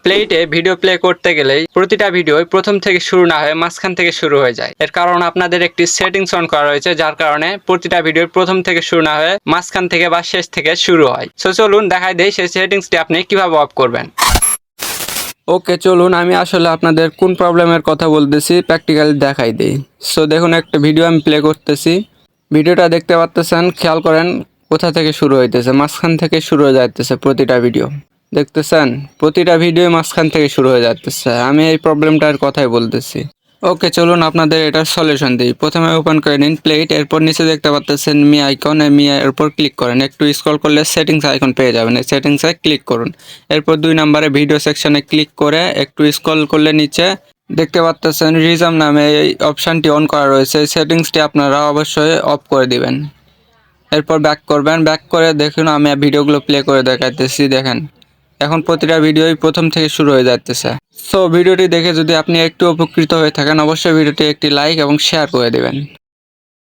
প্লেটে video play করতে গেলেই প্রতিটা ভিডিও প্রথম থেকে শুরু না হয়ে মাঝখান থেকে শুরু হয়ে যায়। এর কারণ আপনাদের একটি সেটিংস অন করা রয়েছে, যার কারণে প্রতিটা ভিডিও প্রথম থেকে শুরু না হয়ে মাঝখান থেকে বা শেষ থেকে শুরু হয়। সো চলুন দেখাই দেই সেই সেটিংসটি আপনি কিভাবে অফ করবেন। ওকে, চলুন আমি আসলে আপনাদের কোন প্রবলেমের কথা বলতেছি প্র্যাকটিক্যালি দেখাই দেই। সো দেখুন, একটা ভিডিও আমি প্লে করতেছি। ভিডিওটা দেখতে পাচ্তেছেন, খেয়াল করেন কোথা থেকে শুরু হইতেছে, মাঝখান থেকে শুরু হয়ে যাইতেছে প্রতিটা ভিডিও। দেখতেছেন প্রতিটা ভিডিও মাঝখান থেকে শুরু হয়ে যাচ্ছে। আমি এই প্রবলেমটার কথাই বলতেছি। ওকে, চলুন আপনাদের এটার সলিউশন দিই। প্রথমে ওপেন করে নিন প্লেট, এরপর নিচে দেখতে পাচ্ছেন মি আইকন, মি এর উপর ক্লিক করেন। একটু স্ক্রল করলে সেটিংস আইকন পেয়ে যাবেন, এই সেটিংসে ক্লিক করুন। এরপর 2 নম্বরে ভিডিও সেকশনে ক্লিক করে একটু স্ক্রল করলে নিচে দেখতে পাচ্ছেন রিজম নামে এই অপশানটি অন করা রয়েছে। এই সেটিংসটি আপনারা অবশ্যই অফ করে দিবেন। এরপর ব্যাক করবেন, ব্যাক করে দেখুন আমি ভিডিওগুলো প্লে করে দেখাইতেছি। দেখেন এখন প্রতিটা ভিডিওই প্রথম থেকে শুরু হয়ে যাচ্ছে। সো ভিডিওটি দেখে যদি আপনি একটু উপকৃত হয়ে থাকেন, অবশ্যই ভিডিওটি একটি লাইক এবং শেয়ার করে দেবেন।